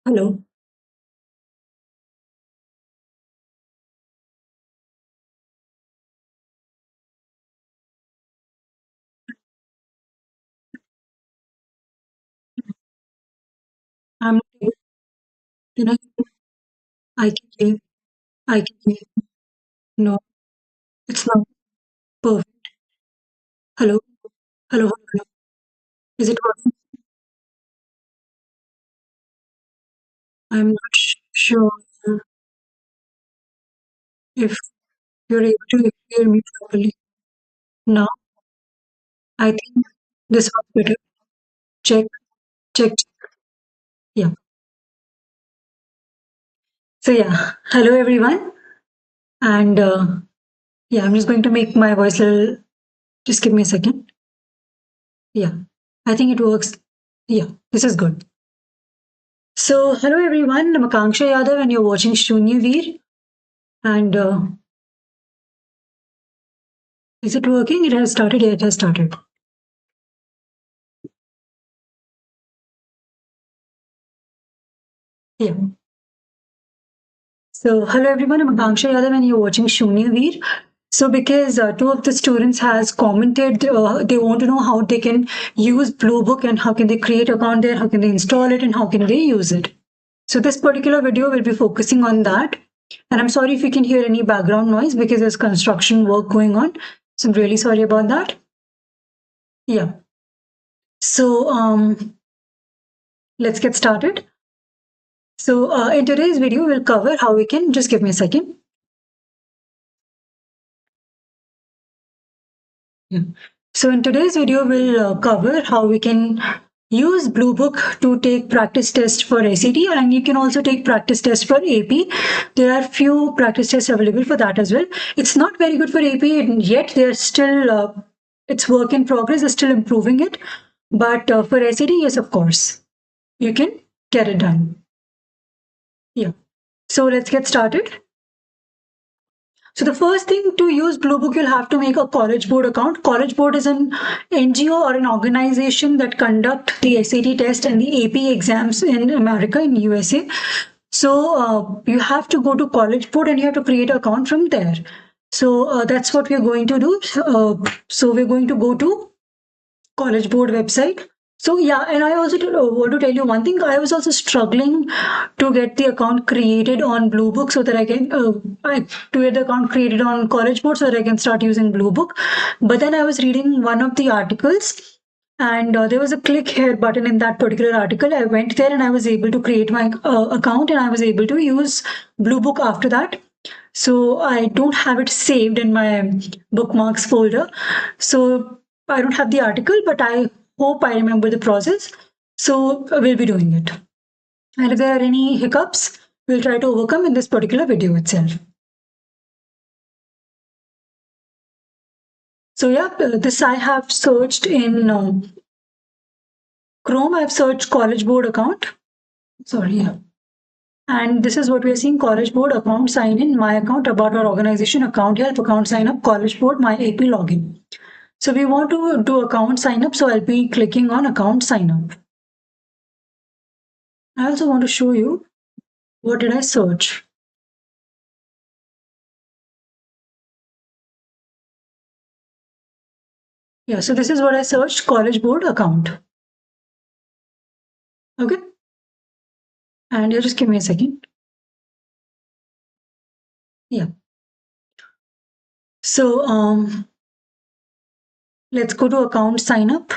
Hello, I'm can I I can hear I can hear. No, it's not perfect. Hello, hello. Is it working? I'm not sure if you're able to hear me properly. Now, I think this was better. Check, check. Yeah. So yeah, hello everyone, and yeah, I'm just going to make my voice a little. Just give me a second. Yeah, I think it works. Yeah, this is good. So hello everyone, I'm Akanksha Yadav, and you're watching Shunya Veer. And is it working? It has started. Yeah, it has started. Yeah. So, hello everyone. I'm Akanksha Yadav, and you're watching Shunya Veer. So, because two of the students has commented, they want to know how they can use Bluebook and how can they create account there, how can they install it, and how can they use it. So, this particular video will be focusing on that. And I'm sorry if you can hear any background noise because there's construction work going on. So, I'm really sorry about that. Yeah. So, let's get started. So, in today's video, we'll cover how we can just give me a second. Yeah. So in today's video, we'll cover how we can use Bluebook to take practice tests for SAT, and you can also take practice tests for AP. There are few practice tests available for that as well. It's not very good for AP yet. They're still it's work in progress. They're still improving it. But for SAT, yes, of course, you can get it done. Yeah. So let's get started. So the first thing to use Bluebook, you'll have to make a College Board account. College Board is an NGO or an organization that conduct the SAT test and the AP exams in America, in USA. So you have to go to College Board and you have to create an account from there. So that's what we're going to do. So we're going to go to College Board website. So yeah, and I also want to tell you one thing. I was also struggling to get the account created on Bluebook so that I can to get the account created on College Board so that I can start using Bluebook. But then I was reading one of the articles, and there was a click here button in that particular article. I went there and I was able to create my account, and I was able to use Bluebook after that. So I don't have it saved in my bookmarks folder. So I don't have the article, but I hope I remember the process. So we'll be doing it. And if there are any hiccups, we'll try to overcome in this particular video itself. So yeah, this I have searched in Chrome. I've searched College Board account. Sorry, yeah. And this is what we are seeing: College Board account sign in, my account, about our organization, account help, account sign up, College Board, my AP login. So we want to do account sign up. So I'll be clicking on account sign up. I also want to show you what did I search. Yeah, so this is what I searched: College Board account. Okay. And you just give me a second. Yeah. So let's go to account sign up.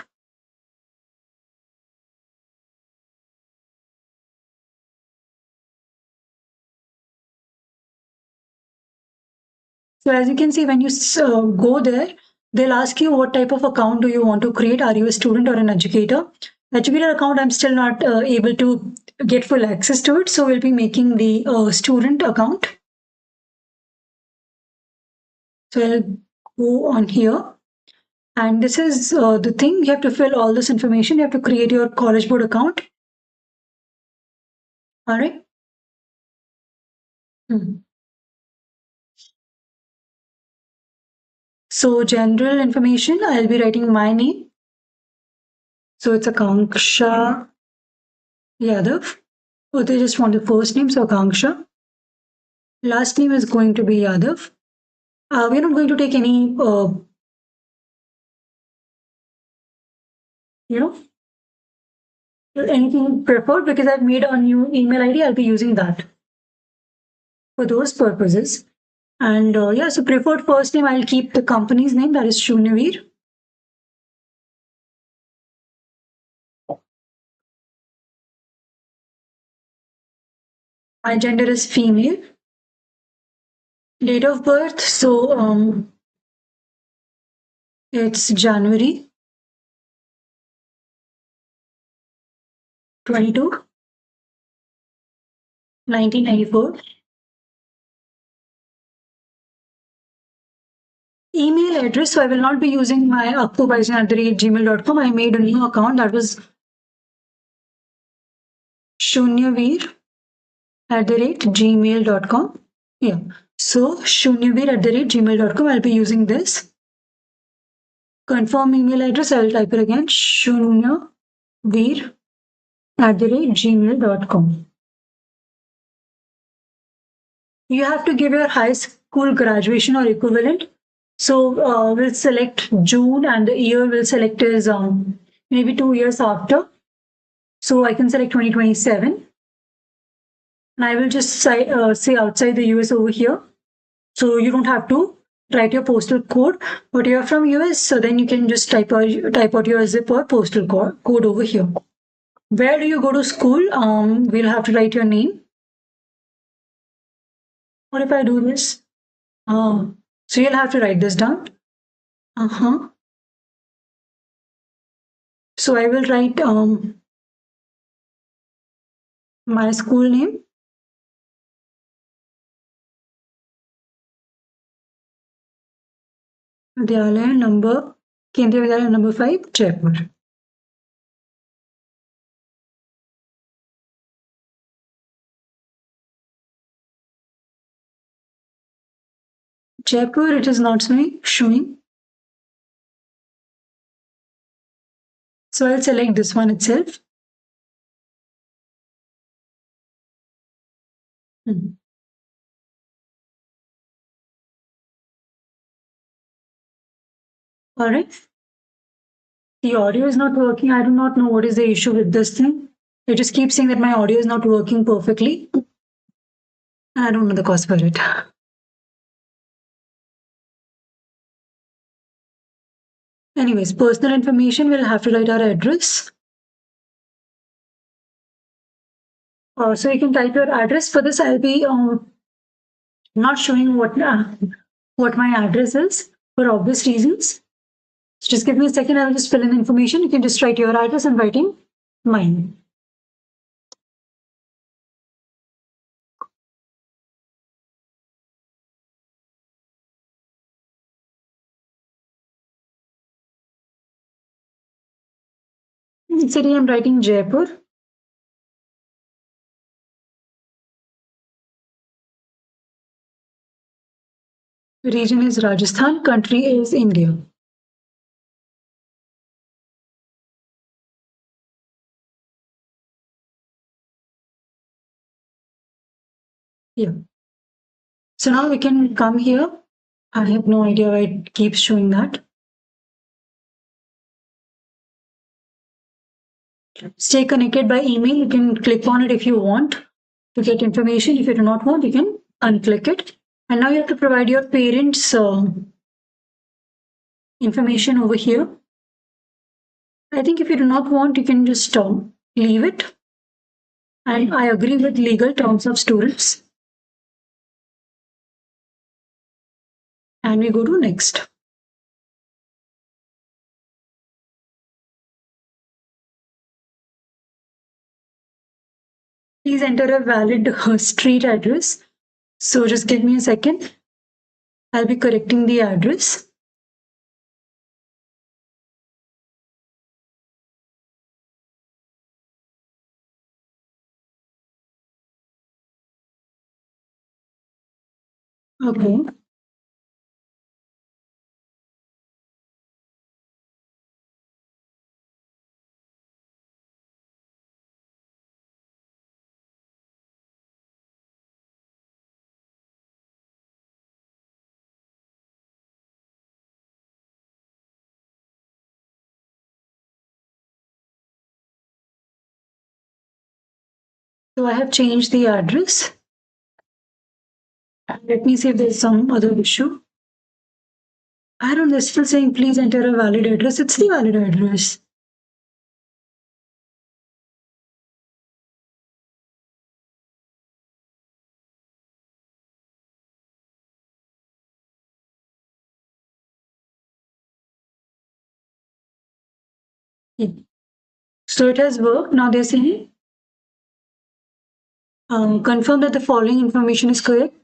So as you can see, when you go there, they'll ask you what type of account do you want to create. Are you a student or an educator? Educator account, I'm still not able to get full access to it. So we'll be making the student account. So I'll go on here. And this is the thing. You have to fill all this information. You have to create your College Board account. All right. Hmm. So general information, I'll be writing my name. So it's Akanksha Yadav. Oh, they just want the first name, so Akanksha. Last name is going to be Yadav. We're not going to take any, you know, anything preferred because I've made a new email ID. I'll be using that for those purposes. And yeah, so preferred first name, I'll keep the company's name, that is Shunyavir. My gender is female. Date of birth, so it's January 22, 1994. Email address, so I will not be using my akkubaisen@gmail.com. I made a new account that was shunyavir@gmail.com. Yeah. So shunyavir@gmail.com. I'll be using this. Confirm email address. I will type it again. shunyavir@gmail.com. You have to give your high school graduation or equivalent. So we'll select June and the year we'll select is maybe 2 years after. So I can select 2027. And I will just say outside the US over here. So you don't have to write your postal code, but you're from US, so then you can just type out your zip or postal code over here. Where do you go to school? We'll have to write your name. What if I do this? So you'll have to write this down. Uh-huh. So I will write my school name. Vidyalaya number, Kendriya Vidyalaya number 5, Jaipur. Jaipur, it is not showing. So I'll select this one itself. All right. The audio is not working. I do not know what is the issue with this thing. It just keeps saying that my audio is not working perfectly. I don't know the cause for it. Anyways, personal information, we'll have to write our address. So you can type your address. For this, I'll be not showing what my address is for obvious reasons. So just give me a second. I'll just fill in the information. You can just write your address and writing mine. City, I'm writing Jaipur. Region is Rajasthan. Country is India. Yeah. So now we can come here. I have no idea why it keeps showing that. Stay connected by email. You can click on it if you want to get information. If you do not want, you can unclick it. And now you have to provide your parents' information over here. I think if you do not want, you can just leave it. And I agree with legal terms of students. And we go to next. Please enter a valid street address. So just give me a second. I'll be correcting the address. Okay. So I have changed the address. Let me see if there's some other issue. I don't know, it's still saying please enter a valid address. It's the valid address. Yeah. So it has worked. Now they're saying confirm that the following information is correct.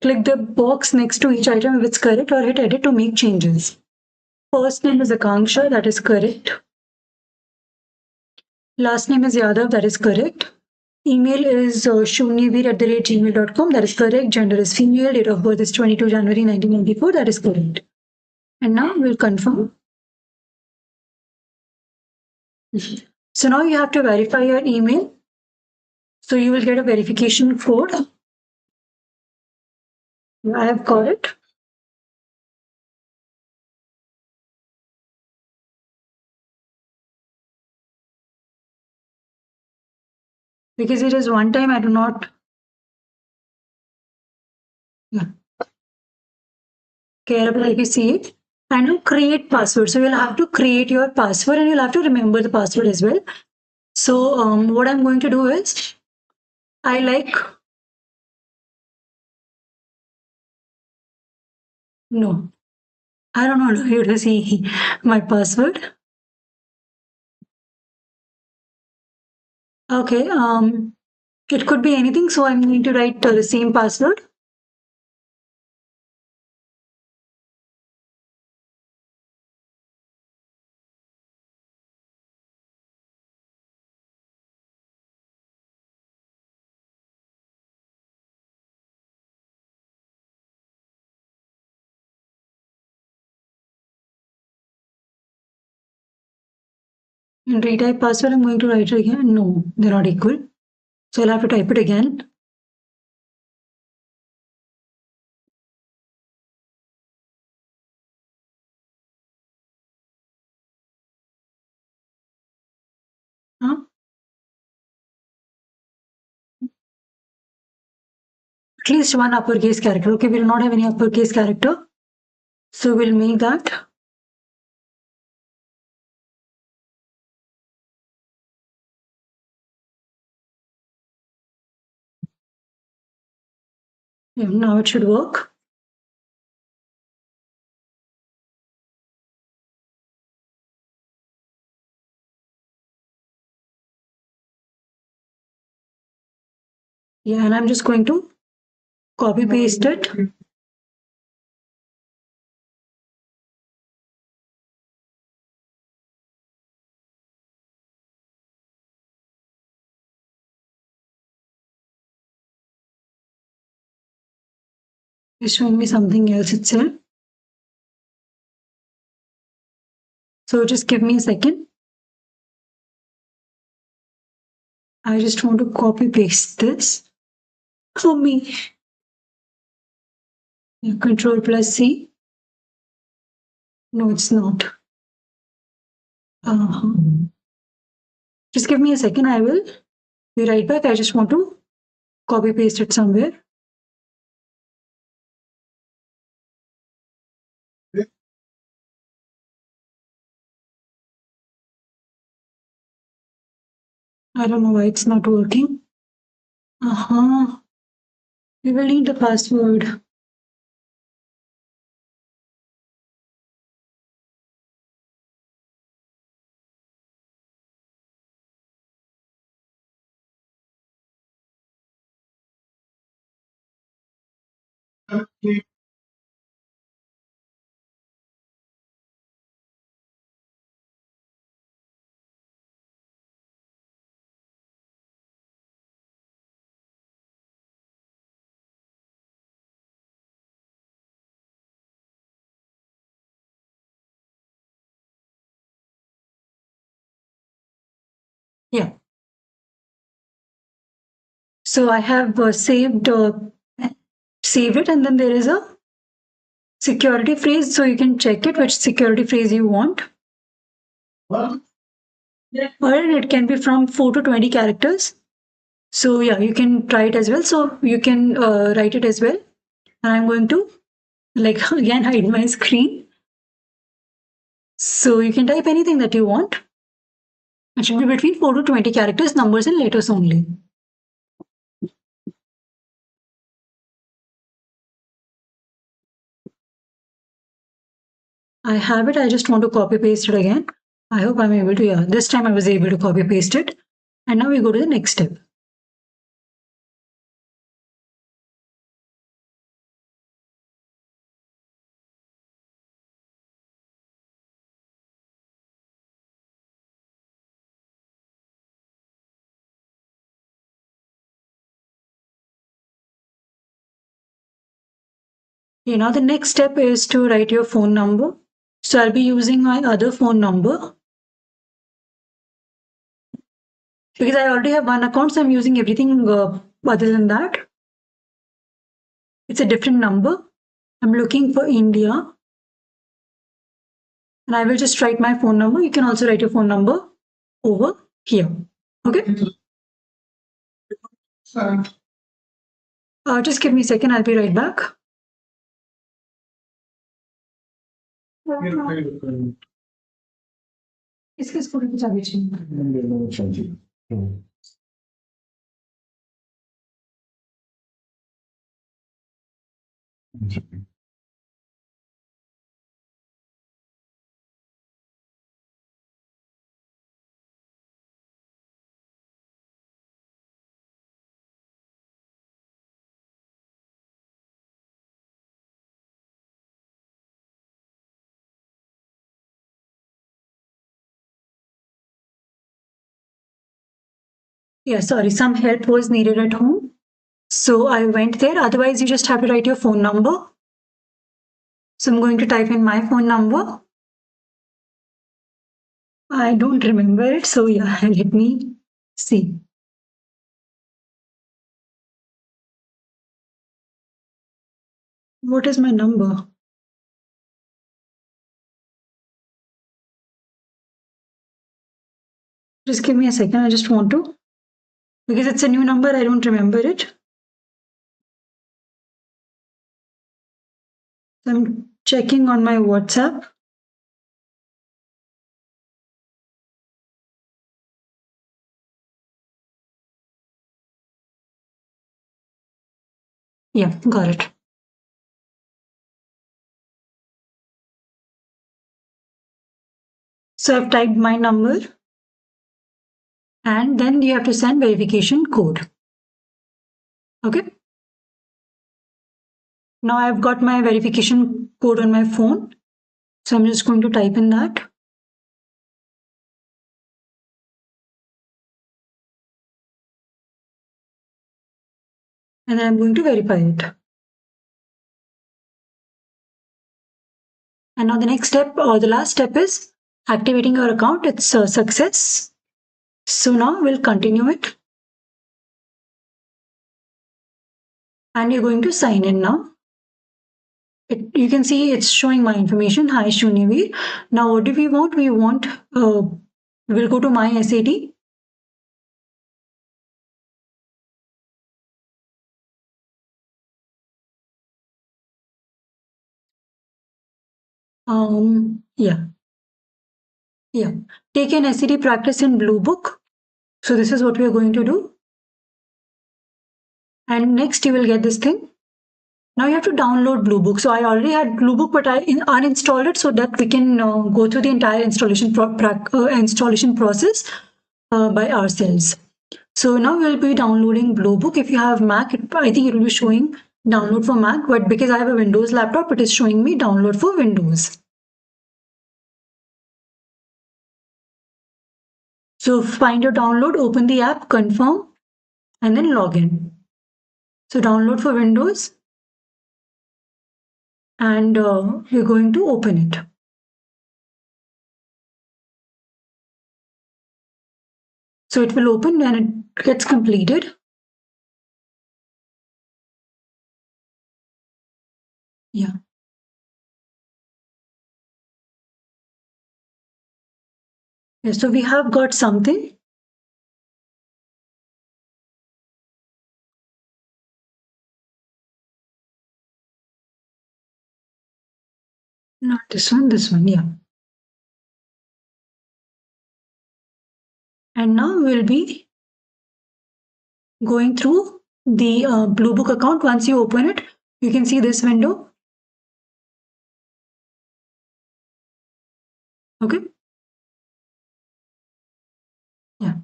Click the box next to each item if it's correct, or hit edit to make changes. First name is Akanksha, that is correct. Last name is Yadav, that is correct. Email is shunyaveer@gmail.com, that is correct. Gender is female. Date of birth is 22 January 1994, that is correct. And now we'll confirm. So now you have to verify your email. So you will get a verification code. I have got it. Because it is one time, I do not. Yeah. Care about if you see it. And you create password. So you'll have to create your password and you'll have to remember the password as well. So what I'm going to do is I like no. I don't know how to see my password. Okay. It could be anything. So I'm going to write the same password. And retype password. I'm going to write it again. No, they're not equal. So I'll have to type it again. Huh? At least one uppercase character. Okay, we will not have any uppercase character. So we'll make that. Yeah, now it should work. Yeah, and I'm just going to copy paste it. It's showing me something else itself. So just give me a second. I just want to copy paste this for me. Yeah, Control plus C. No, it's not. Just give me a second. I will be right back. I just want to copy paste it somewhere. I don't know why it's not working. We will need the password. Yeah. So I have saved it, and then there is a security phrase. So you can check it which security phrase you want. Or it can be from 4 to 20 characters. So yeah, you can try it as well. So you can write it as well. And I'm going to like again hide my screen. So you can type anything that you want. It should be between 4 to 20 characters, numbers and letters only. I have it. I just want to copy paste it again. I hope I'm able to. Yeah, this time I was able to copy paste it. And now we go to the next step. Now the next step is to write your phone number. So I'll be using my other phone number because I already have one account. So I'm using everything other than that. It's a different number. I'm looking for India. And I will just write my phone number. You can also write your phone number over here. Okay. Just give me a second. I'll be right back. इसके scooty की चाबी चाहिए Yeah, sorry, some help was needed at home. So I went there. Otherwise, you just have to write your phone number. So I'm going to type in my phone number. I don't remember it. So yeah, let me see. What is my number? Just give me a second. I just want to, because it's a new number. I don't remember it. So I'm checking on my WhatsApp. Yeah, got it. So I've typed my number and then you have to send verification code. Okay. Now I've got my verification code on my phone. So I'm just going to type in that. And then I'm going to verify it. And now the next step or the last step is activating your account. It's a success. So now we'll continue it. And you're going to sign in now. You can see it's showing my information. Hi, Shunyaveer. Now what do we want? We'll go to my SAT. Yeah. Yeah. Take an SAT practice in Bluebook. So this is what we are going to do. And next you will get this thing. Now you have to download Bluebook. So I already had Bluebook, but I uninstalled it so that we can go through the entire installation process by ourselves. So now we'll be downloading Bluebook. If you have Mac, I think it will be showing download for Mac, but because I have a Windows laptop, it is showing me download for Windows. So find your download, open the app, confirm, and then log in. So download for Windows, and we're going to open it. So it will open when it gets completed. Yeah. Yeah, so we have got something. Not this one, yeah. And now we'll be going through the Bluebook account. Once you open it, you can see this window. Okay. Yeah.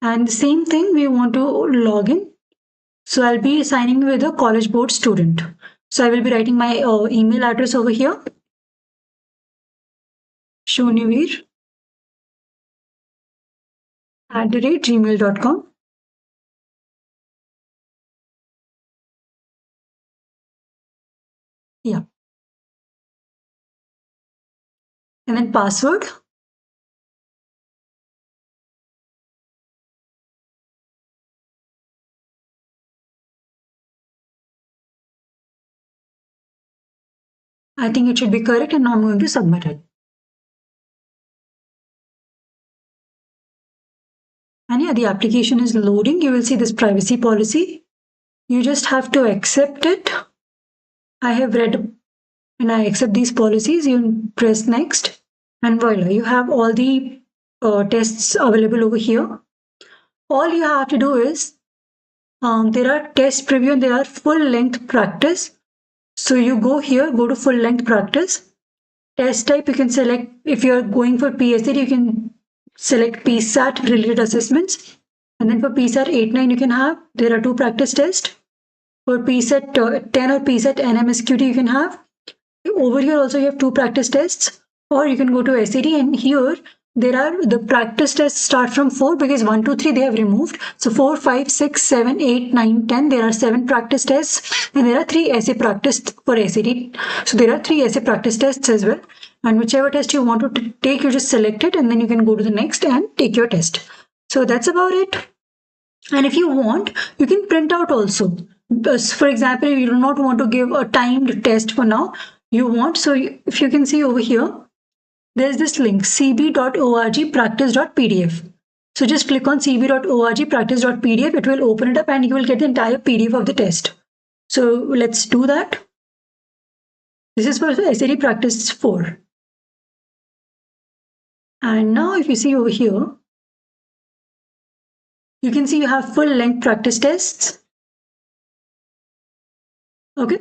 And the same thing, we want to log in. So I'll be signing with a college board student. So I will be writing my email address over here. shunivir@gmail.com. Yeah. And then password. I think it should be correct, and now I'm going to submit it. And yeah, the application is loading. You will see this privacy policy. You just have to accept it. I have read and I accept these policies. You press next, and voila, you have all the tests available over here. All you have to do is there are test preview and there are full length practice. So you go here, go to full length practice. Test type, you can select, if you're going for PSAT, you can select PSAT related assessments. And then for PSAT 8-9, you can have, there are two practice tests. For PSAT 10 or PSAT NMSQT, you can have. Over here also you have two practice tests, or you can go to SAT, and here there are the practice tests start from 4 because 1, 2, 3 they have removed. So 4, 5, 6, 7, 8, 9, 10. There are 7 practice tests, and there are 3 essay practice for SAT. So there are 3 essay practice tests as well. And whichever test you want to take, you just select it, and then you can go to the next and take your test. So that's about it. And if you want, you can print out also. For example, you do not want to give a timed test for now. You want, so if you can see over here, there's this link cb.org practice.pdf. So just click on cb.org practice.pdf. It will open it up and you will get the entire PDF of the test. So let's do that. This is for SAT practice 4. And now if you see over here, you can see you have full length practice tests. Okay.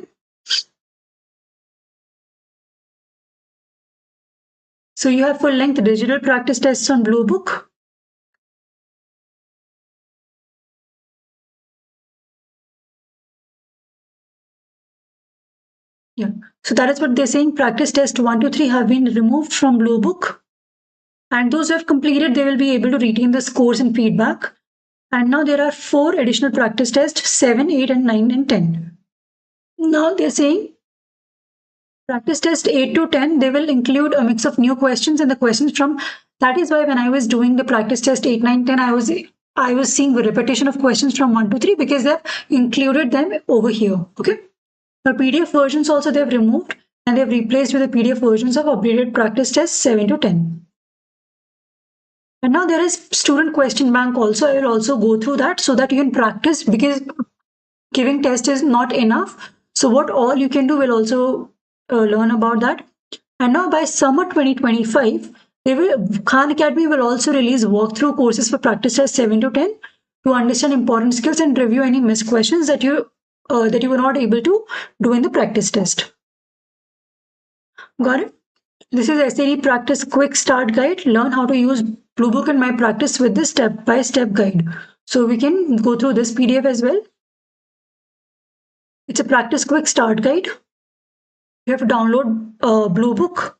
So you have full length digital practice tests on Bluebook. Yeah. So that is what they're saying. Practice test 1 to 3 have been removed from Bluebook. And those who have completed, they will be able to retain the scores and feedback. And now there are 4 additional practice tests, 7, 8, and 9, and 10. Now they're saying practice test 8 to 10, they will include a mix of new questions and the questions from, that is why when I was doing the practice test 8, 9, 10, I was seeing the repetition of questions from 1 to 3 because they've included them over here. Okay. The PDF versions also they've removed and they've replaced with the PDF versions of updated practice tests 7 to 10. And now there is student question bank also. I will also go through that so that you can practice, because giving test is not enough. So what all you can do, will also learn about that. And now by summer 2025, Khan Academy will also release walkthrough courses for practice test 7 to 10 to understand important skills and review any missed questions that you were not able to do in the practice test. Got it? This is SAT Practice Quick Start Guide. Learn how to use Bluebook in my practice with this step-by-step guide. So we can go through this PDF as well. It's a Practice Quick Start Guide. You have to download Bluebook.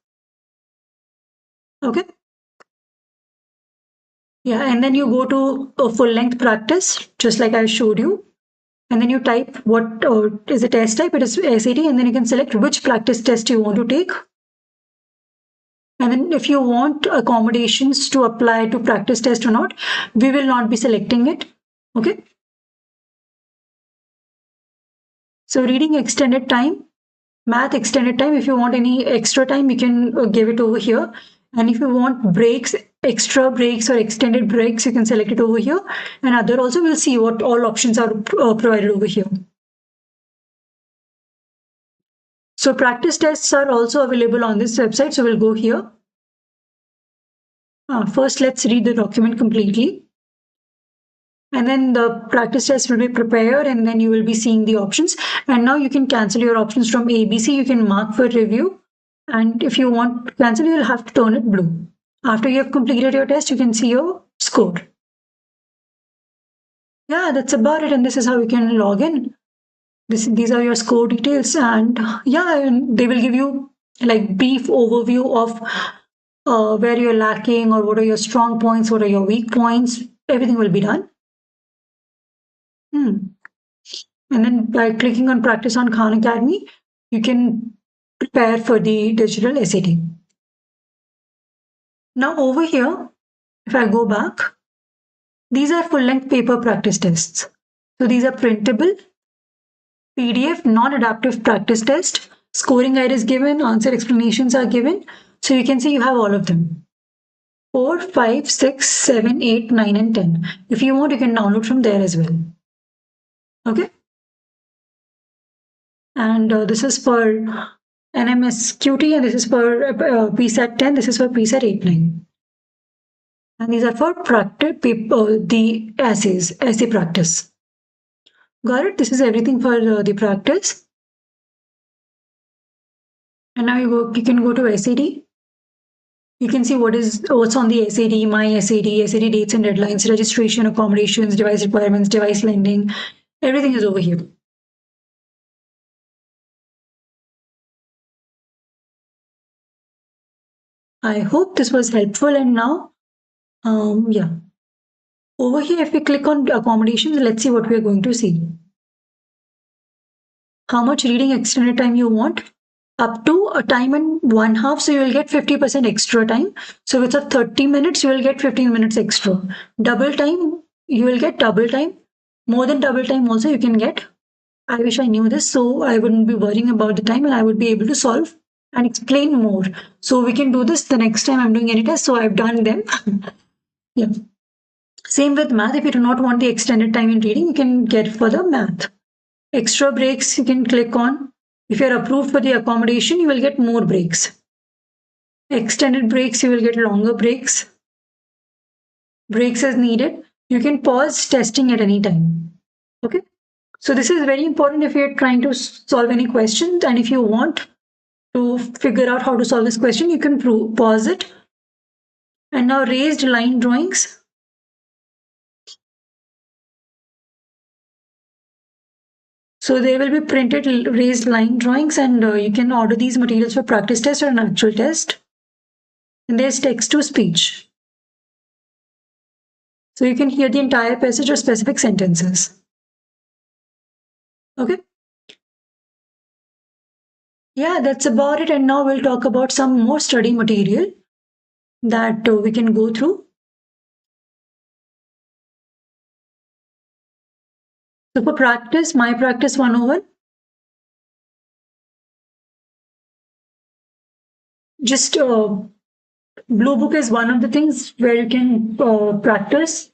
Okay. Yeah, and then you go to a full-length practice, just like I showed you. And then you type what is the test type. It is SAT, and then you can select which practice test you want to take. And then if you want accommodations to apply to practice test or not, we will not be selecting it. Okay. So reading extended time, math extended time. If you want any extra time, you can give it over here. And if you want breaks, extra breaks or extended breaks, you can select it over here. And other also, we'll see what all options are provided over here. So practice tests are also available on this website. So we'll go here. First, let's read the document completely. And then the practice test will be prepared, and then you will be seeing the options. And now you can cancel your options from ABC. You can mark for review. And if you want to cancel, you'll have to turn it blue. After you have completed your test, you can see your score. Yeah, that's about it. And this is how you can log in. These are your score details. And yeah, and they will give you like brief overview of where you're lacking or what are your strong points, what are your weak points. Everything will be done. And then by clicking on Practice on Khan Academy, you can prepare for the digital SAT. Now over here, if I go back, these are full-length paper practice tests. So these are printable, PDF, non-adaptive practice test. Scoring guide is given, answer explanations are given. So you can see you have all of them. 4, 5, 6, 7, 8, 9, and 10. If you want, you can download from there as well. Okay. And this is for NMSQT, and this is for PSAT 10, this is for PSAT 8, 9. And these are for practice paper, the essays, essay practice. Got it? This is everything for the practice. And now you can go to SAT. You can see what's on the SAT, my SAT, SAT dates and deadlines, registration, accommodations, device requirements, device lending. Everything is over here. I hope this was helpful. And now, yeah. Over here, if we click on accommodations, let's see what we are going to see. How much reading extended time you want? Up to a time and 1/2, so you will get 50% extra time. So with a 30 minutes, you will get 15 minutes extra. Double time, you will get double time. More than double time also you can get. I wish I knew this, so I wouldn't be worrying about the time and I would be able to solve and explain more. So we can do this the next time I'm doing any test. So I've done them. Yeah. Same with math. If you do not want the extended time in reading, you can get it for the math. Extra breaks you can click on. If you're approved for the accommodation, you will get more breaks. Extended breaks, you will get longer breaks. Breaks as needed. You can pause testing at any time. Okay. So this is very important if you're trying to solve any questions, and if you want to figure out how to solve this question, you can pause it. And now raised line drawings. So there will be printed raised line drawings, and you can order these materials for practice test or an actual test. And there's text to speech. So you can hear the entire passage or specific sentences. Okay. Yeah, that's about it. And now we'll talk about some more study material that we can go through. So for practice, my practice 101. Just Bluebook is one of the things where you can practice.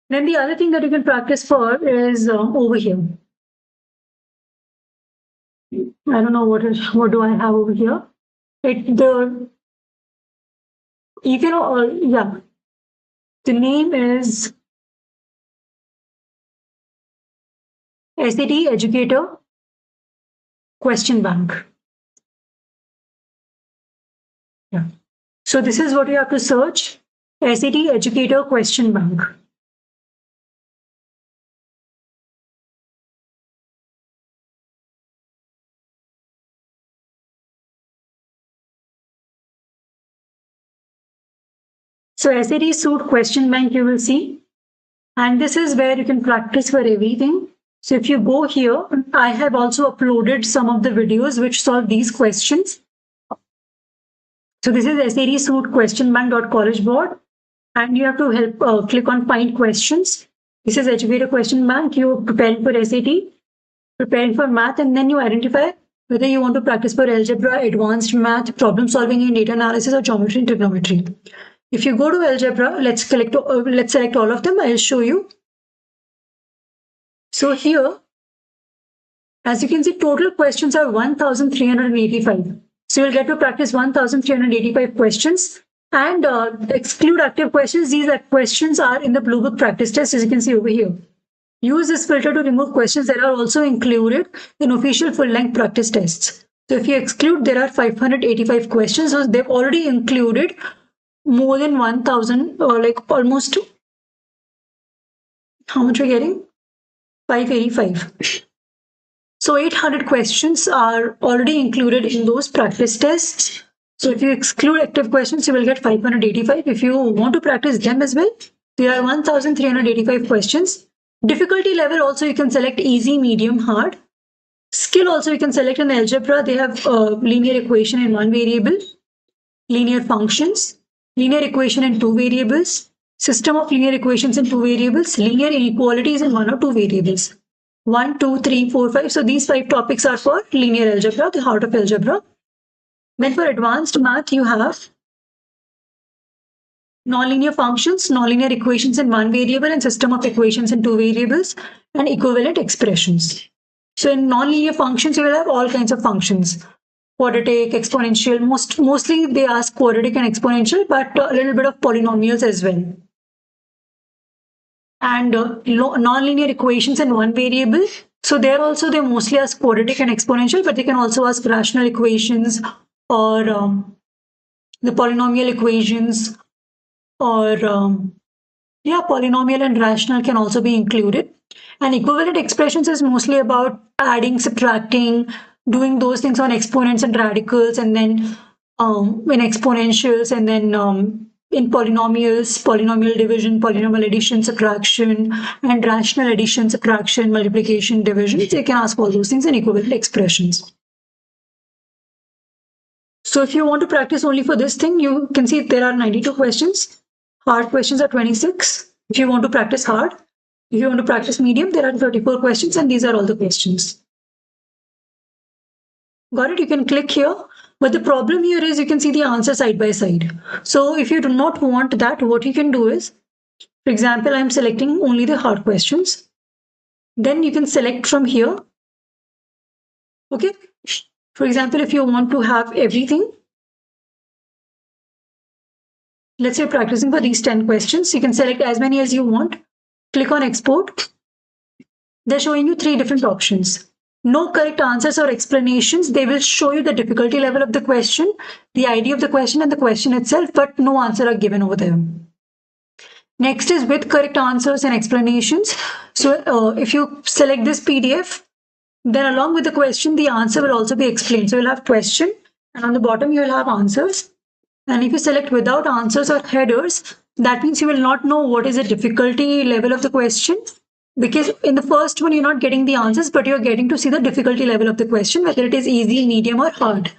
Then the other thing that you can practice for is over here. I don't know what do I have over here. Yeah. The name is SAT Educator Question Bank. Yeah. So this is what you have to search: SAT Educator Question Bank. So SAT Suit Question Bank you will see. And this is where you can practice for everything. So if you go here, I have also uploaded some of the videos which solve these questions. So this is SAT Suit Question Bank.College Board. And you have to click on Find Questions. This is Educator Question Bank. You're preparing for SAT, preparing for math, and then you identify whether you want to practice for algebra, advanced math, problem solving in data analysis, or geometry and trigonometry. If you go to algebra, let's select all of them. I'll show you. So here, as you can see, total questions are 1,385. So you'll get to practice 1,385 questions. And exclude active questions. These questions are in the Bluebook practice test, as you can see over here. Use this filter to remove questions that are also included in official full-length practice tests. So if you exclude, there are 585 questions. So they've already included more than 1,000, or like almost, how much are you getting? 585. So 800 questions are already included in those practice tests. So if you exclude active questions, you will get 585. If you want to practice them as well, there are 1,385 questions. Difficulty level also you can select easy, medium, hard. Skill also you can select in algebra. They have linear equation in one variable, linear functions, linear equation in two variables, system of linear equations in two variables, linear inequalities in one or two variables. 1, 2, 3, 4, 5. So these 5 topics are for linear algebra, the heart of algebra. Then for advanced math, you have nonlinear functions, nonlinear equations in one variable, and system of equations in two variables, and equivalent expressions. So in nonlinear functions, you will have all kinds of functions. Quadratic, exponential, mostly they ask quadratic and exponential, but a little bit of polynomials as well. And nonlinear equations in one variable. So there also they mostly ask quadratic and exponential, but they can also ask rational equations or the polynomial equations, or polynomial and rational can also be included. And equivalent expressions is mostly about adding, subtracting, doing those things on exponents and radicals, and then in exponentials, and then in polynomials, polynomial division, polynomial addition, subtraction, and rational addition, subtraction, multiplication, division. They can ask all those things in equivalent expressions. So if you want to practice only for this thing, you can see there are 92 questions. Hard questions are 26. If you want to practice hard, if you want to practice medium, there are 34 questions, and these are all the questions. Got it? You can click here. But the problem here is you can see the answer side by side. So if you do not want that, what you can do is, for example, I'm selecting only the hard questions. Then you can select from here. Okay. For example, if you want to have everything, let's say you're practicing for these 10 questions, you can select as many as you want. Click on export. They're showing you 3 different options. No correct answers or explanations. They will show you the difficulty level of the question, the ID of the question, and the question itself, but no answer are given over there. Next is with correct answers and explanations. So if you select this PDF, then along with the question, the answer will also be explained. So you'll have question, and on the bottom you will have answers. And if you select without answers or headers, that means you will not know what is the difficulty level of the question. Because in the first one, you're not getting the answers, but you're getting to see the difficulty level of the question, whether it is easy, medium, or hard.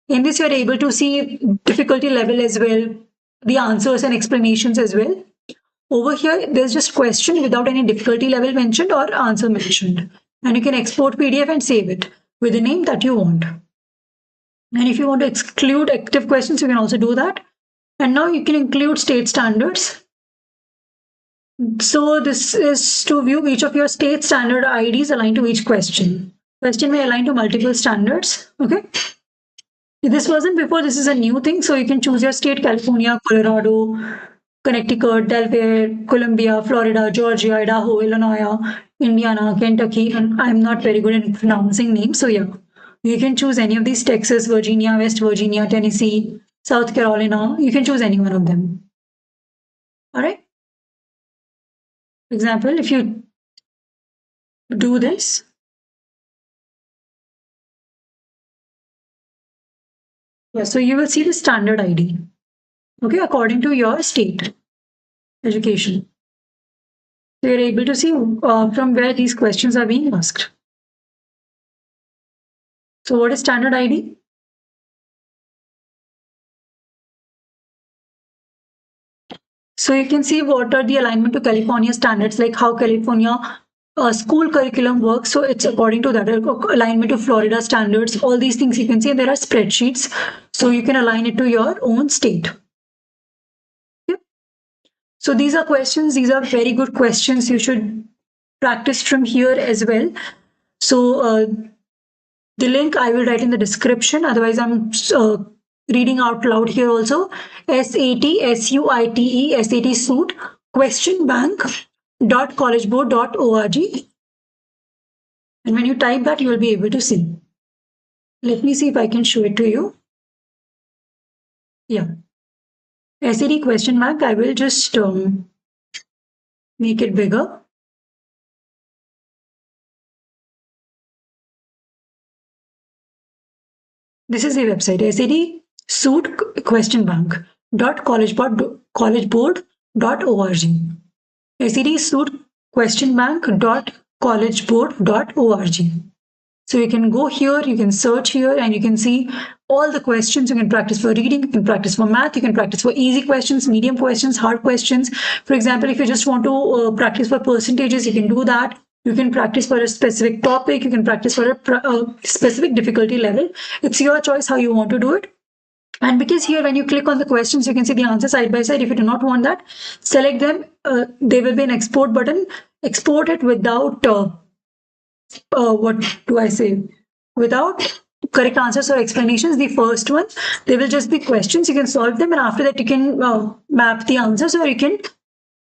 In this, you're able to see difficulty level as well, the answers and explanations as well. Over here, there's just question without any difficulty level mentioned or answer mentioned. And you can export PDF and save it with the name that you want. And if you want to exclude active questions, you can also do that. And now you can include state standards. So this is to view each of your state standard IDs aligned to each question. Question may align to multiple standards. Okay. This wasn't before. This is a new thing. So you can choose your state: California, Colorado, Connecticut, Delaware, Columbia, Florida, Georgia, Idaho, Illinois, Indiana, Kentucky. And I'm not very good in pronouncing names. So yeah, you can choose any of these: Texas, Virginia, West Virginia, Tennessee, South Carolina. You can choose any one of them. All right. For example, if you do this, yeah, so you will see the standard ID, okay, according to your state education. So you're able to see from where these questions are being asked. So what is standard ID? So you can see what are the alignment to California standards, like how California school curriculum works. So it's according to that alignment to Florida standards. All these things you can see. There are spreadsheets, so you can align it to your own state. Okay. So these are questions. These are very good questions. You should practiced from here as well. So the link I will write in the description. Otherwise, I'm reading out loud here also. SAT suit question bank dot collegeboard.org. And when you type that, you will be able to see. Let me see if I can show it to you. Yeah. SAT question bank, I will just make it bigger. This is the website, SAT suit question bank dot collegeboard.org. SAT suit question bank dot collegeboard.org. So you can go here, you can search here, and you can see all the questions. You can practice for reading, you can practice for math, you can practice for easy questions, medium questions, hard questions. For example, if you just want to practice for percentages, you can do that. You can practice for a specific topic, you can practice for a specific difficulty level. It's your choice how you want to do it. And because here, when you click on the questions, you can see the answer side by side. If you do not want that, select them. There will be an export button. Export it without what do I say? Without correct answers or explanations. The first one, they will just be questions. You can solve them, and after that, you can map the answers, or you can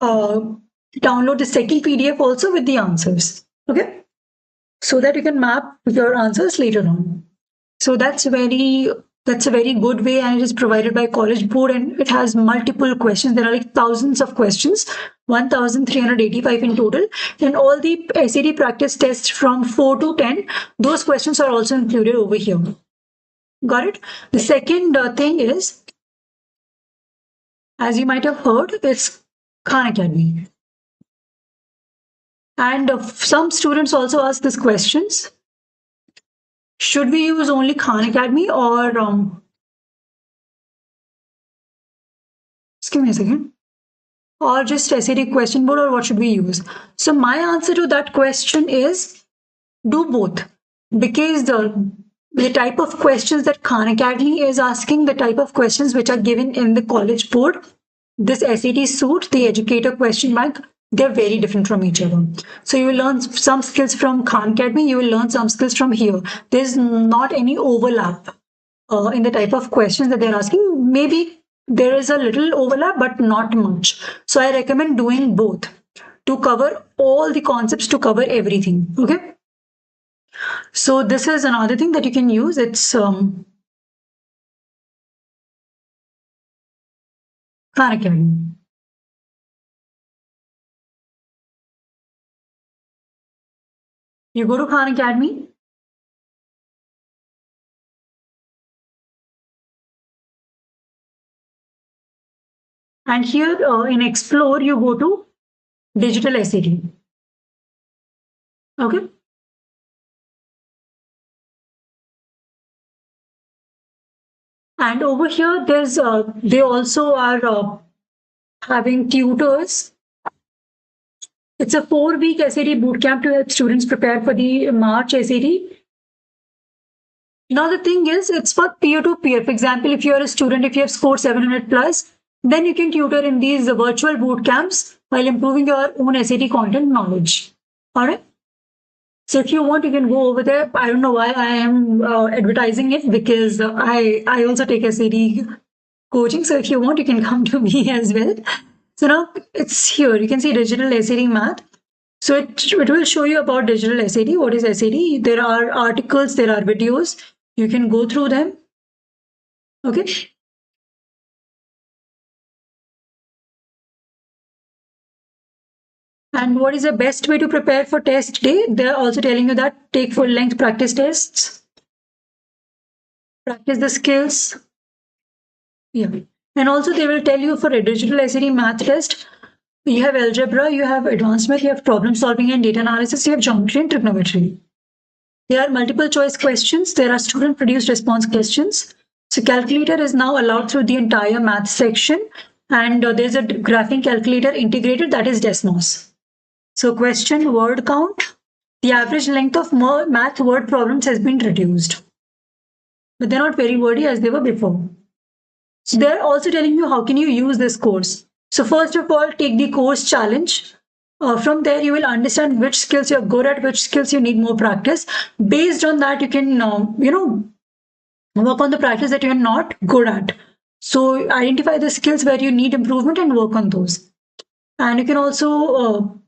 download the second PDF also with the answers. Okay, so that you can map your answers later on. So that's a very good way, and it is provided by College Board, and it has multiple questions. There are like thousands of questions, 1,385 in total, and all the SAT practice tests from 4 to 10. Those questions are also included over here. Got it? The second thing is, as you might have heard, it's Khan Academy. And some students also ask these questions. Should we use only Khan Academy or just give me a second, or just SAT question board, or what should we use? So my answer to that question is do both, because the type of questions that Khan Academy is asking, the type of questions which are given in the College Board, this SAT suit, the educator question bank, they're very different from each other. So you will learn some skills from Khan Academy, you will learn some skills from here. There's not any overlap in the type of questions that they're asking. Maybe there is a little overlap, but not much. So I recommend doing both to cover all the concepts, to cover everything. Okay. So this is another thing that you can use. It's Khan Academy. You go to Khan Academy. And here in Explore, you go to Digital SAT. Okay. And over here, there's they also are having tutors. It's a 4-week SAT bootcamp to help students prepare for the March SAT. Now the thing is, it's for peer-to-peer. For example, if you're a student, if you have scored 700 plus, then you can tutor in these virtual boot camps while improving your own SAT content knowledge. All right. So if you want, you can go over there. I don't know why I am advertising it, because I also take SAT coaching. So if you want, you can come to me as well. So now it's here. You can see digital SAT math. So it will show you about digital SAT. What is SAT? There are articles, there are videos. You can go through them. Okay. And what is the best way to prepare for test day? They're also telling you that take full length practice tests. Practice the skills. Yeah. And also they will tell you for a digital SAT math test, you have algebra, you have advanced math, you have problem solving and data analysis, you have geometry and trigonometry. There are multiple choice questions. There are student produced response questions. So calculator is now allowed through the entire math section. And there's a graphing calculator integrated, that is Desmos. So question word count. The average length of math word problems has been reduced. But they're not very wordy as they were before. So they're also telling you how can you use this course. So first of all, take the course challenge. From there, you will understand which skills you're good at, which skills you need more practice. Based on that, you can, work on the practice that you're not good at. So identify the skills where you need improvement and work on those. And you can also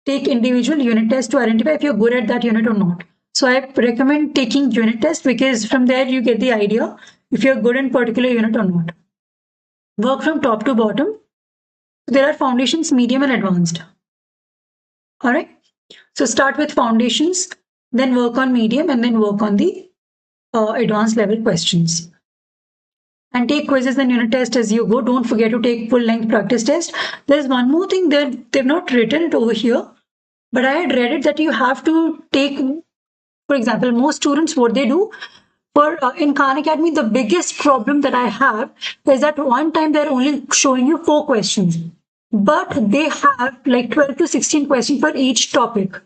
take individual unit tests to identify if you're good at that unit or not. So I recommend taking unit test because from there you get the idea if you're good in particular unit or not. Work from top to bottom. There are foundations, medium, and advanced. All right. So start with foundations, then work on medium, and then work on the advanced level questions. And take quizzes and unit tests as you go. Don't forget to take full length practice test. There's one more thing that they've not written it over here, but I had read it that you have to take, for example, most students, what they do for in Khan Academy, the biggest problem that I have is that one time they're only showing you 4 questions, but they have like 12 to 16 questions for each topic.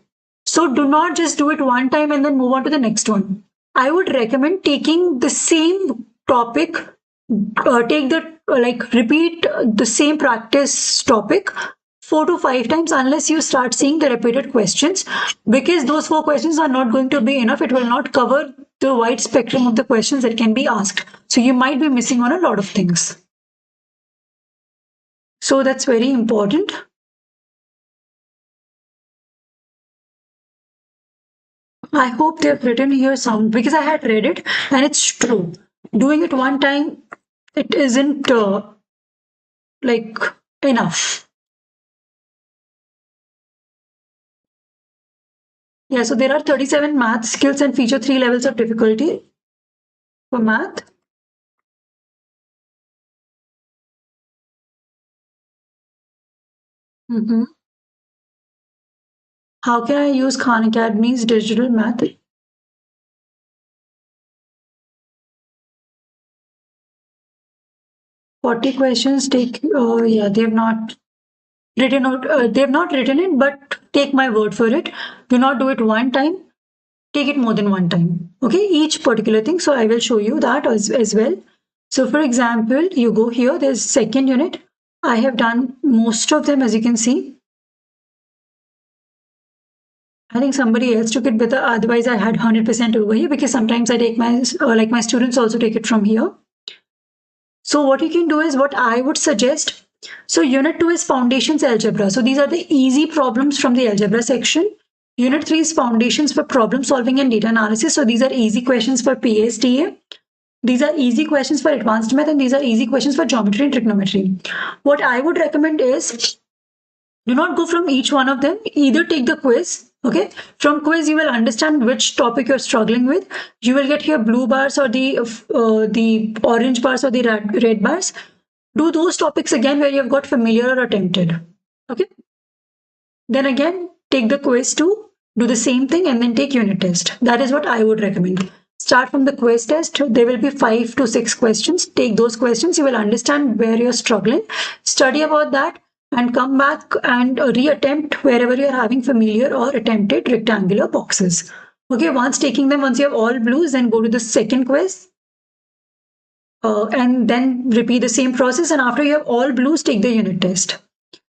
So do not just do it one time and then move on to the next one. I would recommend taking the same topic, take the repeat the same practice topic 4 to 5 times unless you start seeing the repeated questions, because those 4 questions are not going to be enough. It will not cover the wide spectrum of the questions that can be asked. So you might be missing on a lot of things. So that's very important. I hope they've written here some, because I had read it and it's true. Doing it one time, it isn't like enough. Yeah, so there are 37 math skills and feature 3 levels of difficulty for math. How can I use Khan Academy's digital math? 40 questions take, yeah, they've not written out, they've not written it, but take my word for it. Do not do it one time, take it more than one time. Okay, each particular thing. So I will show you that as well. So for example, you go here, there's second unit. I have done most of them, as you can see. I think somebody else took it, but otherwise I had 100% over here, because sometimes I take my, like my students also take it from here. So what you can do is what I would suggest. So unit 2 is foundations algebra. So these are the easy problems from the algebra section. Unit 3 is foundations for problem solving and data analysis. So these are easy questions for PSTA. These are easy questions for advanced math, and these are easy questions for geometry and trigonometry. What I would recommend is do not go from each one of them. Either take the quiz. Okay, from quiz you will understand which topic you're struggling with. You will get here blue bars or the orange bars or the red bars. Do those topics again where you've got familiar or attempted. Okay, then again take the quiz too. Do the same thing and then take unit test. That is what I would recommend. Start from the quiz test. There will be 5 to 6 questions. Take those questions. You will understand where you're struggling. Study about that and come back and reattempt wherever you're having familiar or attempted rectangular boxes. Okay, once taking them, once you have all blues, then go to the second quiz. And then repeat the same process. And after you have all blues, take the unit test.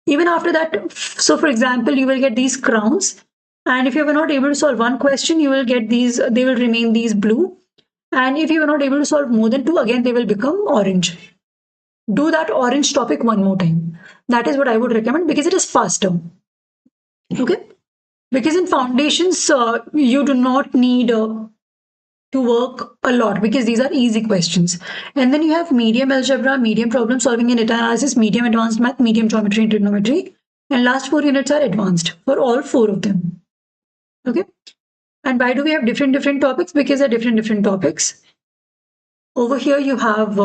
Even after that, so for example, you will get these crowns. And if you were not able to solve one question, you will get these, they will remain these blue. And if you are not able to solve more than 2, again, they will become orange. Do that orange topic one more time. That is what I would recommend, because it is faster. Okay? Because in foundations, you do not need to work a lot, because these are easy questions. And then you have medium algebra, medium problem solving and data analysis, medium advanced math, medium geometry and trigonometry. And last 4 units are advanced for all 4 of them. Okay. And why do we have different topics? Because they're different topics. Over here you have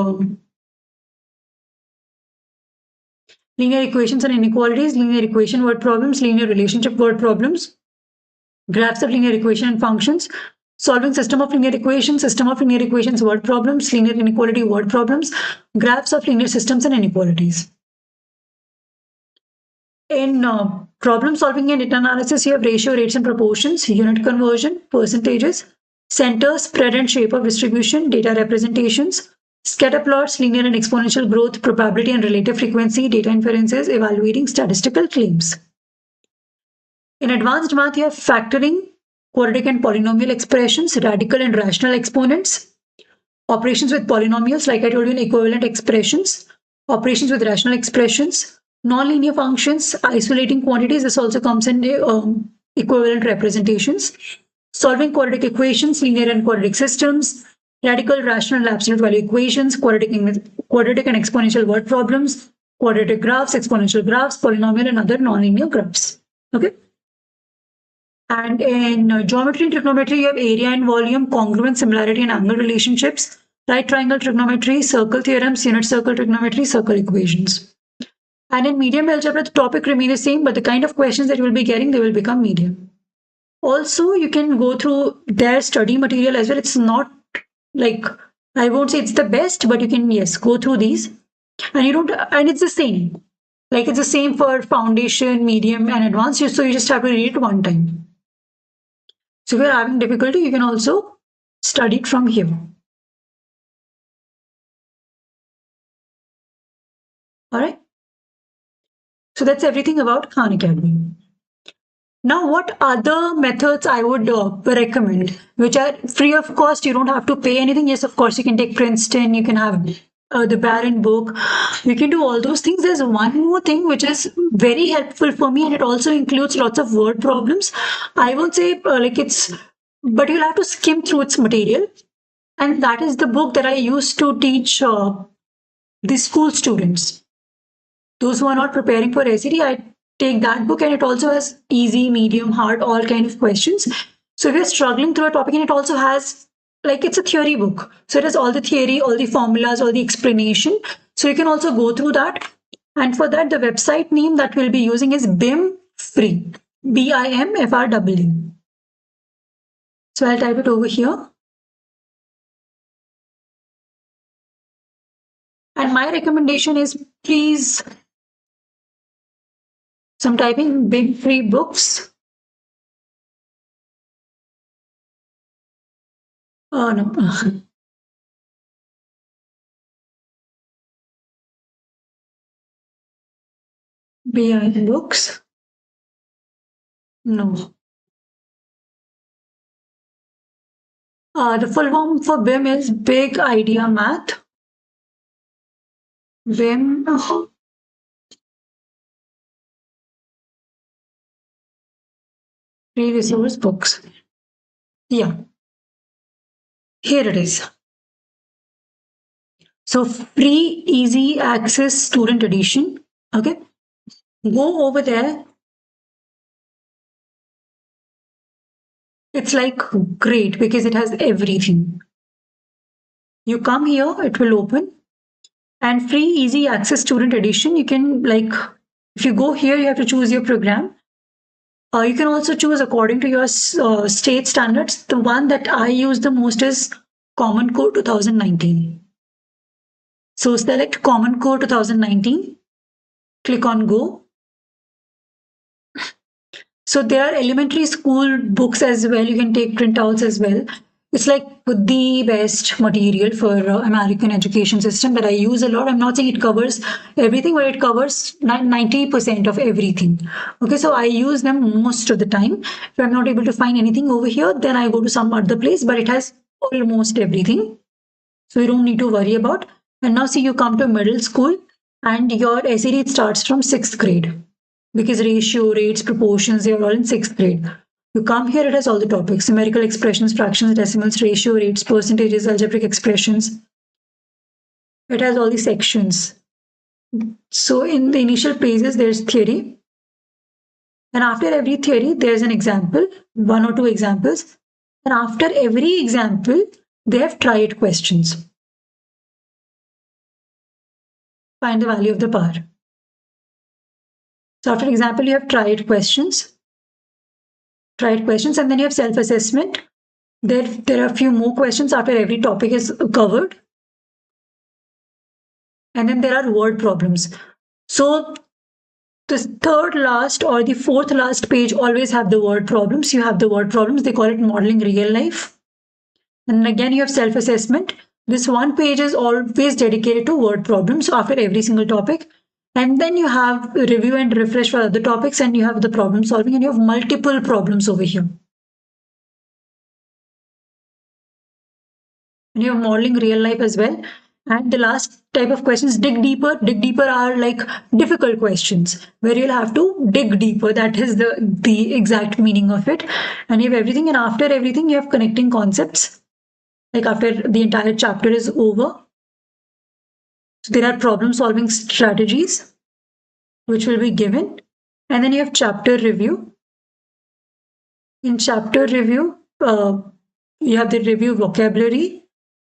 linear equations and inequalities, linear equation word problems, linear relationship word problems, graphs of linear equation and functions, solving system of linear equations word problems, linear inequality word problems, graphs of linear systems and inequalities. In problem solving and data analysis, you have ratio, rates and proportions, unit conversion, percentages, center, spread and shape of distribution, data representations, scatter plots, linear and exponential growth, probability and relative frequency, data inferences, evaluating statistical claims. In advanced math, you have factoring, quadratic and polynomial expressions, radical and rational exponents, operations with polynomials, like I told you, in equivalent expressions, operations with rational expressions, nonlinear functions, isolating quantities. This also comes in equivalent representations, solving quadratic equations, linear and quadratic systems, radical, rational, and absolute value equations, quadratic and exponential word problems, quadratic graphs, exponential graphs, polynomial and other nonlinear graphs. Okay. And in geometry and trigonometry, you have area and volume, congruence, similarity, and angle relationships, right triangle trigonometry, circle theorems, unit circle trigonometry, circle equations. And in medium algebra, the topic remains the same, but the kind of questions that you will be getting, they will become medium. Also, you can go through their study material as well. It's not like, I won't say it's the best, but you can, yes, go through these. And you don't, and it's the same. Like it's the same for foundation, medium, and advanced. So you just have to read it one time. So if you're having difficulty, you can also study it from here. All right. So that's everything about Khan Academy. Now, what other methods I would recommend, which are free of cost? You don't have to pay anything. Yes, of course, you can take Princeton. You can have the Barron book. You can do all those things. There's one more thing which is very helpful for me, and it also includes lots of word problems. I won't say like it's, but you'll have to skim through its material. And that is the book that I used to teach the school students. Those who are not preparing for SAT, I take that book, and it also has easy, medium, hard, all kind of questions. So if you're struggling through a topic, and it also has, like, it's a theory book. So it has all the theory, all the formulas, all the explanation. So you can also go through that. And for that, the website name that we'll be using is BIM Free. BIMFREE. So I'll type it over here. And my recommendation is, please, so I'm typing BIM Free books. Oh no. BIM books. No. The full form for BIM is Big Idea Math. BIM Free Resource Books. Yeah. Here it is. So free, easy access student edition. Okay. Go over there. It's like great because it has everything. You come here, it will open. And free, easy access student edition. You can, like, if you go here, you have to choose your program. You can also choose according to your state standards. The one that I use the most is Common Core 2019. So select Common Core 2019, click on Go. So there are elementary school books as well. You can take printouts as well. It's like the best material for American education system that I use a lot. I'm not saying it covers everything, but it covers 90% of everything. Okay, so I use them most of the time. If I'm not able to find anything over here, then I go to some other place, but it has almost everything. So you don't need to worry about. And now see, you come to middle school and your SAT starts from 6th grade because ratio, rates, proportions, they are all in 6th grade. You come here, it has all the topics: numerical expressions, fractions, decimals, ratio, rates, percentages, algebraic expressions. It has all the sections. So in the initial pages, there's theory. And after every theory, there's an example, one or two examples. And after every example, they have tried questions. Find the value of the power. So after example, you have tried questions, and then you have self-assessment. There are a few more questions after every topic is covered. And then there are word problems. So the third last or the fourth last page always have the word problems. You have the word problems. They call it modeling real life. And again, you have self-assessment. This one page is always dedicated to word problems. So after every single topic. And then you have review and refresh for other topics, and you have the problem solving, and you have multiple problems over here. And you have modeling real life as well. And the last type of questions, dig deeper. Dig deeper are like difficult questions where you'll have to dig deeper. That is the exact meaning of it. And you have everything, and after everything, you have connecting concepts. Like after the entire chapter is over, so there are problem solving strategies which will be given. And then you have chapter review. In chapter review, you have the review vocabulary,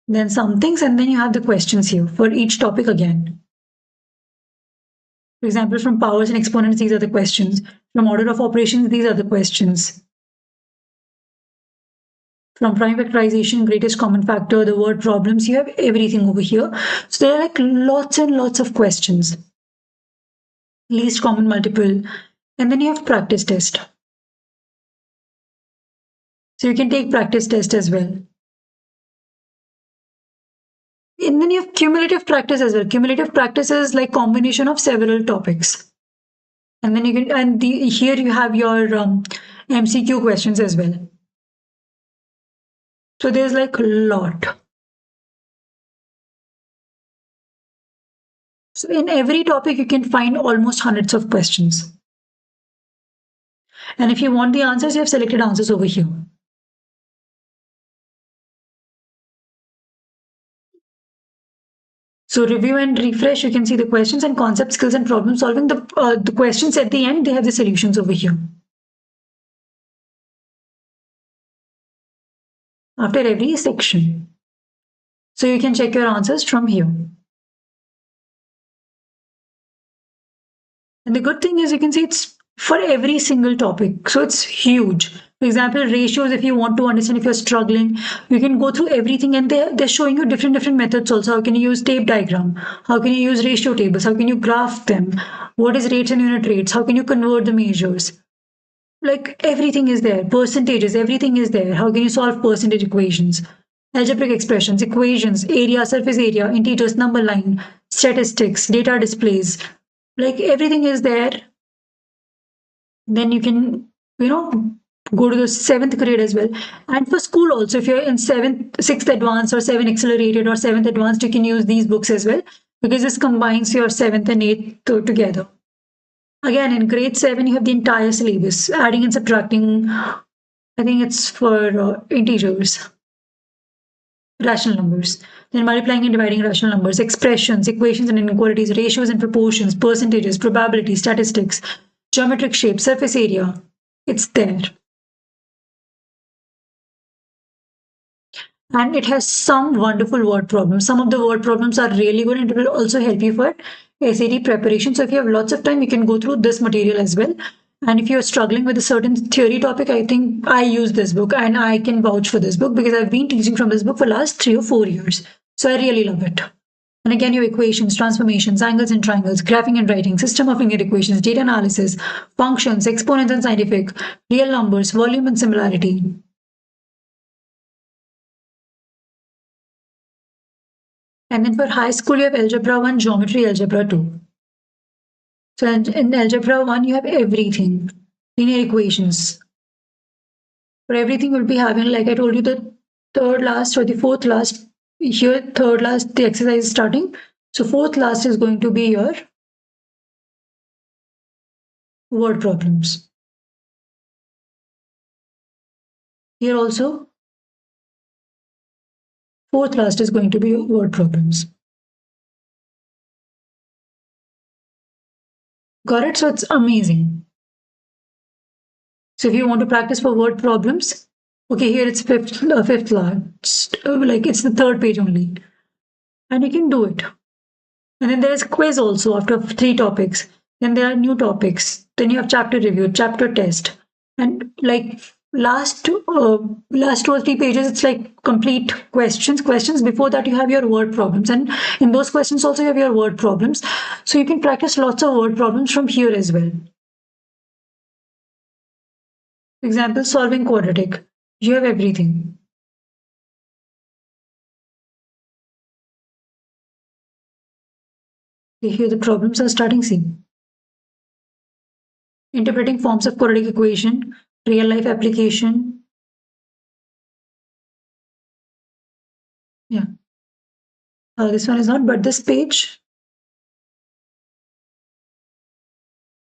then some things, and then you have the questions here for each topic again. For example, from powers and exponents, these are the questions. From order of operations, these are the questions. From prime factorization, greatest common factor, the word problems, you have everything over here. So there are like lots and lots of questions. Least common multiple. And then you have practice test. So you can take practice test as well. And then you have cumulative practice as well. Cumulative practice is like combination of several topics. And then you can, and here you have your MCQ questions as well. So there's like a lot. So in every topic, you can find almost hundreds of questions. And if you want the answers, you have selected answers over here. So review and refresh, you can see the questions and concept skills and problem solving. The questions at the end, they have the solutions over here. After every section. So you can check your answers from here. And the good thing is you can see it's for every single topic. So it's huge. For example, ratios, if you want to understand if you're struggling, you can go through everything, and they're showing you different methods also. How can you use tape diagram? How can you use ratio tables? How can you graph them? What is rates and unit rates? How can you convert the measures? Like everything is there. Percentages, everything is there. How can you solve percentage equations? Algebraic expressions, equations, area, surface area, integers, number line, statistics, data displays. Like everything is there. Then you can, go to the 7th grade as well. And for school also, if you're in 6th advanced or 7 accelerated or 7th advanced, you can use these books as well, because this combines your 7th and 8th together. Again, in grade 7, you have the entire syllabus, adding and subtracting. I think it's for integers, rational numbers. Then multiplying and dividing rational numbers, expressions, equations and inequalities, ratios and proportions, percentages, probability, statistics, geometric shape, surface area. It's there. And it has some wonderful word problems. Some of the word problems are really good, and it will also help you for SAT preparation. So if you have lots of time, you can go through this material as well. And if you're struggling with a certain theory topic, I think I use this book, and I can vouch for this book because I've been teaching from this book for the last 3 or 4 years. So I really love it. And again, your equations, transformations, angles and triangles, graphing and writing, system of linear equations, data analysis, functions, exponents and scientific, real numbers, volume and similarity. And then for high school, you have Algebra 1, Geometry, Algebra 2. So in Algebra 1, you have everything. Linear equations. For everything, you'll be having, like I told you, the third last or the fourth last. Here, third last, the exercise is starting. So fourth last is going to be your word problems. Here also, fourth last is going to be your word problems. Got it? So it's amazing. So if you want to practice for word problems, okay, here it's fifth last, like it's the third page only, and you can do it. And then there is quiz also after 3 topics. Then there are new topics. Then you have chapter review, chapter test, and like last 2 or 3 pages, it's like complete questions. Before that, you have your word problems, and in those questions also you have your word problems. So you can practice lots of word problems from here as well. For example, solving quadratic. You have everything. Here the problems are starting. See, interpreting forms of quadratic equation, real life application. Yeah, this one is not, but this page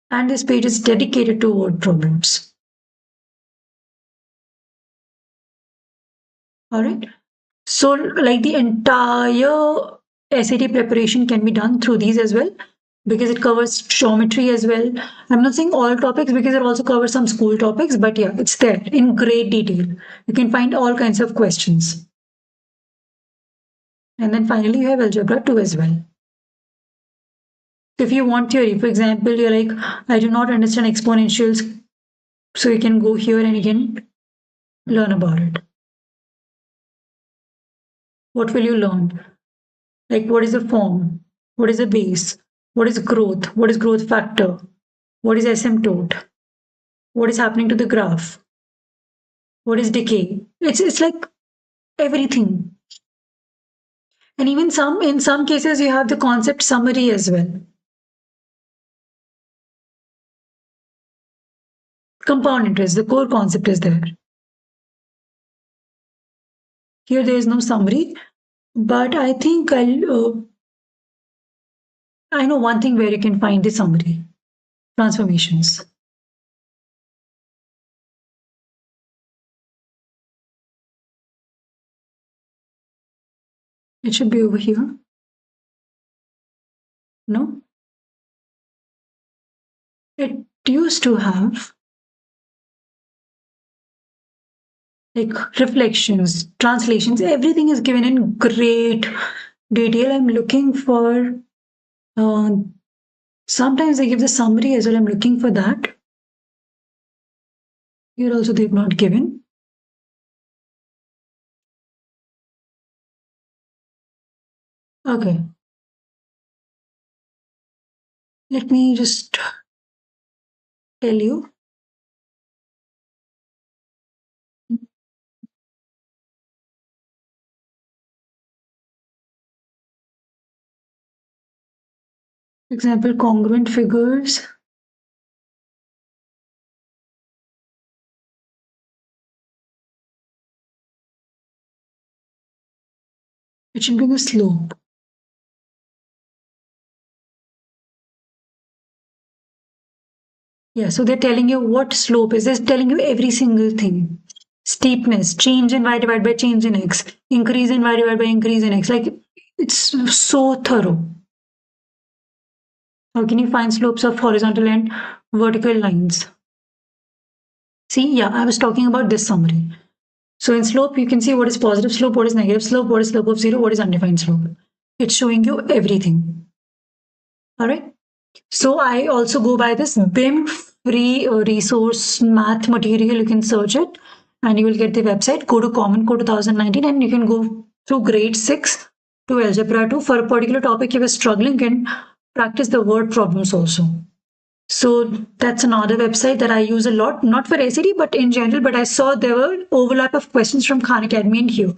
and this page is dedicated to word problems. All right. So, like the entire SAT preparation can be done through these as well because it covers geometry as well. I'm not saying all topics because it also covers some school topics, but yeah, it's there in great detail. You can find all kinds of questions. And then finally, you have algebra 2 as well. If you want theory, for example, you're like, I do not understand exponentials, so you can go here and you can learn about it. What will you learn? Like, what is the form? What is the base? What is growth? What is growth factor? What is asymptote? What is happening to the graph? What is decay? It's like everything. And even some in some cases you have the concept summary as well. Compound interest, the core concept is there. Here there is no summary, but I think I know one thing where you can find the summary. Transformations. It should be over here. No? It used to have like reflections, translations, everything is given in great detail. I'm looking for uh, sometimes they give the summary as well. I'm looking for that. Here also they've not given. Okay. Let me just tell you. Example, congruent figures. It should be the slope. Yeah, so they're telling you what slope is. They're telling you every single thing. Steepness, change in y divided by change in x, increase in y divided by increase in x. Like it's so thorough. How can you find slopes of horizontal and vertical lines? See, yeah, I was talking about this summary. So in slope, you can see what is positive slope, what is negative slope, what is slope of zero, what is undefined slope. It's showing you everything. All right. So I also go by this BIM free resource math material. You can search it and you will get the website. Go to Common Core 2019 and you can go through grade 6 to algebra 2. For a particular topic you were struggling, you can practice the word problems also. So that's another website that I use a lot, not for SAT, but in general. But I saw there were overlap of questions from Khan Academy and Hugh.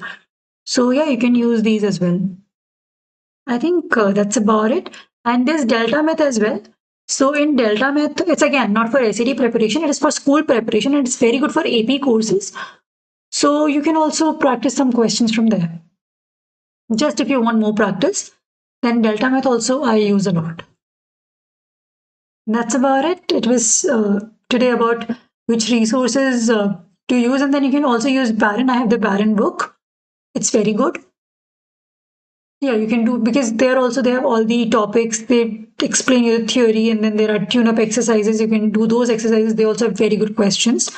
So yeah, you can use these as well. I think that's about it. And there's Delta Math as well. So in Delta Math, it's again not for SAT preparation, it is for school preparation and it's very good for AP courses. So you can also practice some questions from there. Just if you want more practice, then Delta Math also I use a lot. That's about it. It was today about which resources to use, and then you can also use Baron. I have the Baron book. It's very good. Yeah, you can do because there also they have all the topics. They explain you the theory, and then there are tune-up exercises. You can do those exercises. They also have very good questions.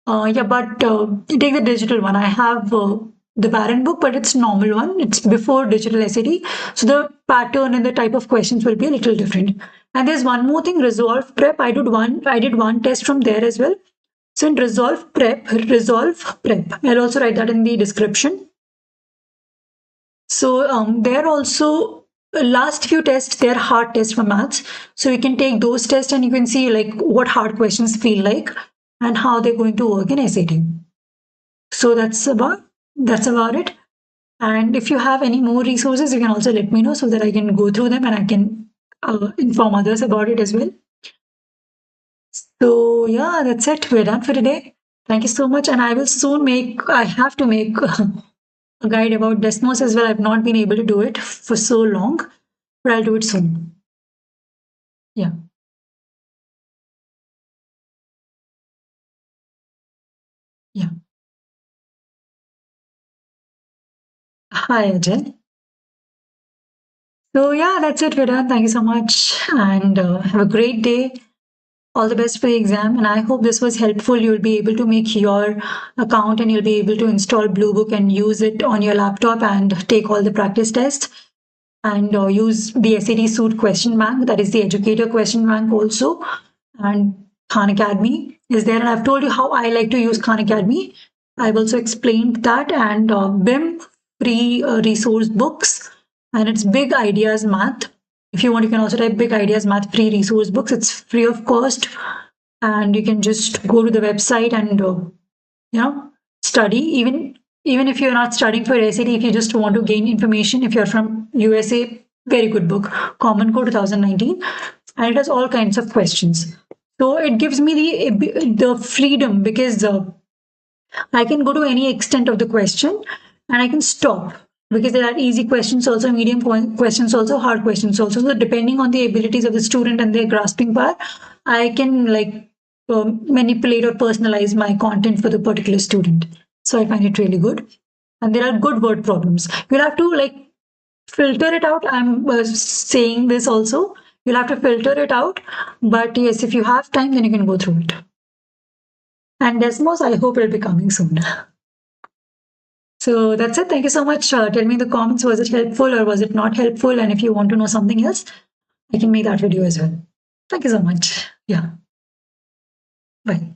Yeah, but take the digital one. I have the Baron book, but it's normal one. It's before digital SAT, so the pattern and the type of questions will be a little different. And there's one more thing, Resolve Prep. I did one test from there as well. So in Resolve Prep, I'll also write that in the description. So there also last few tests, they're hard tests for maths. So you can take those tests and you can see like what hard questions feel like and how they're going to work in SAT. So that's about it. And if you have any more resources, you can also let me know so that I can go through them and I can inform others about it as well. So yeah, that's it. We're done for today. Thank you so much. And I will soon I have to make a guide about Desmos as well. I've not been able to do it for so long, but I'll do it soon. Yeah. Yeah. Hi, Ajay. So yeah, that's it. We're done. Thank you so much. And have a great day. All the best for the exam. And I hope this was helpful. You'll be able to make your account and you'll be able to install Bluebook and use it on your laptop and take all the practice tests. And use the SAT Suite question bank, that is the educator question bank also. And Khan Academy is there. And I've told you how I like to use Khan Academy. I've also explained that. And BIM free resource books. And it's Big Ideas Math. If you want, you can also type Big Ideas Math free resource books. It's free of cost. And you can just go to the website and study. Even if you're not studying for SAT, if you just want to gain information, if you're from USA, very good book, Common Core 2019, and it has all kinds of questions. So it gives me the freedom because I can go to any extent of the question and I can stop because there are easy questions also, medium questions also, hard questions also. So depending on the abilities of the student and their grasping power, I can manipulate or personalize my content for the particular student. So I find it really good. And there are good word problems. You'll have to filter it out. I'm saying this also. You'll have to filter it out. But yes, if you have time, then you can go through it. And Desmos, I hope it'll be coming soon. So that's it. Thank you so much. Tell me in the comments, was it helpful or was it not helpful? And if you want to know something else, I can make that video as well. Thank you so much. Yeah. Bye.